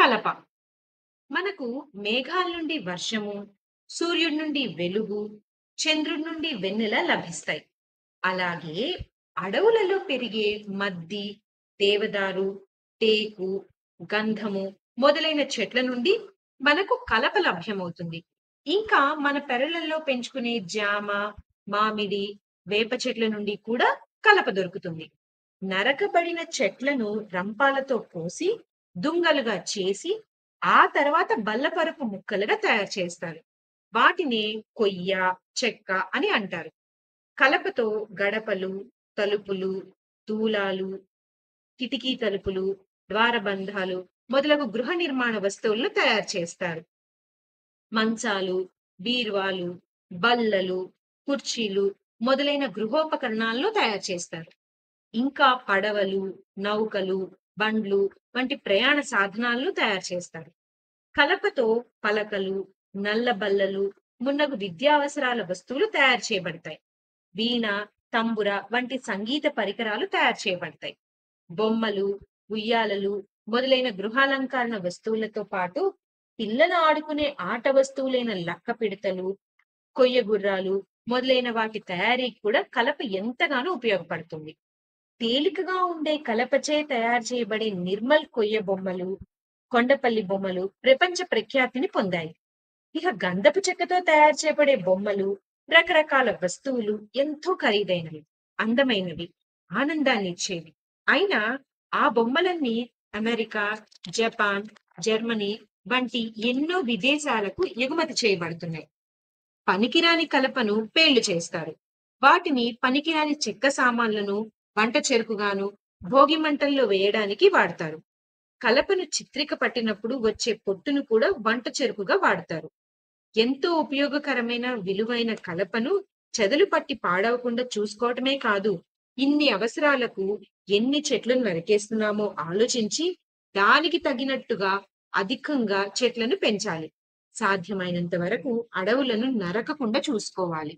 కలప. మనకు మేఘాల నుండి వర్షము, సూర్యుడి నుండి వెలుగు, చంద్రుడి నుండి వెన్నెల లభిస్తాయి. అలాగే అడవులలో పెరిగే మద్ది, దేవదారు, టేకు, గంధము మొదలైన చెట్ల నుండి మనకు కలప లభ్యమవుతుంది. ఇంకా మన పెరళ్ళల్లో పెంచుకునే జామ, మామిడి, వేప చెట్ల నుండి కూడా కలప దొరుకుతుంది. నరకబడిన చెట్లను రంపాలతో కోసి దుంగలుగా చేసి ఆ తర్వాత బల్లపరుపు ముక్కలుగా తయారు చేస్తారు. వాటిని కొయ్య, చెక్క అని అంటారు. కలపతో గడపలు, తలుపులు, దూలాలు, కిటికీ తలుపులు, ద్వారబంధాలు మొదలగు గృహ నిర్మాణ వస్తువులను తయారు చేస్తారు. మంచాలు, బీరువాలు, బల్లలు, కుర్చీలు మొదలైన గృహోపకరణాలను తయారు చేస్తారు. ఇంకా పడవలు, నౌకలు, బండ్లు వంటి ప్రయాణ సాధనాలను తయారు చేస్తారు. కలపతో పలకలు, నల్ల బల్లలు మున్నగు విద్యావసరాల వస్తువులు తయారు చేయబడతాయి. వీణ, తంబుర వంటి సంగీత పరికరాలు తయారు చేయబడతాయి. బొమ్మలు, ఉయ్యాలలు మొదలైన గృహాలంకరణ వస్తువులతో పాటు పిల్లలు ఆడుకునే ఆట వస్తువులైన లక్క పిడతలు, కొయ్య గుర్రాలు మొదలైన వాటి తయారీకి కూడా కలప ఎంతగానో ఉపయోగపడుతుంది. తేలికగా ఉండే కలపచే తయారు చేయబడే నిర్మల్ కొయ్య బొమ్మలు, కొండపల్లి బొమ్మలు ప్రపంచ ప్రఖ్యాతిని పొందాయి. ఇక గంధపు చెక్కతో తయారు చేయబడే బొమ్మలు, రకరకాల వస్తువులు ఎంతో ఖరీదైనవి, అందమైనవి, ఆనందాన్ని ఇచ్చేవి. అయినా ఆ బొమ్మలన్నీ అమెరికా, జపాన్, జర్మనీ వంటి ఎన్నో విదేశాలకు ఎగుమతి చేయబడుతున్నాయి. పనికిరాని కలపను పేళ్లు చేస్తారు. వాటిని పనికిరాని చెక్క సామాన్లను వంట చెరుకుగాను, భోగి మంటల్లో వేయడానికి వాడతారు. కలపను చిత్రిక పట్టినప్పుడు వచ్చే పొట్టును కూడా వంట చెరుకుగా వాడతారు. ఎంతో ఉపయోగకరమైన విలువైన కలపను చెదలు పట్టి పాడవకుండా చూసుకోవటమే కాదు, ఇన్ని అవసరాలకు ఎన్ని చెట్లను నరికేస్తున్నామో ఆలోచించి దానికి తగినట్టుగా అధికంగా చెట్లను పెంచాలి. సాధ్యమైనంత వరకు అడవులను నరకకుండా చూసుకోవాలి.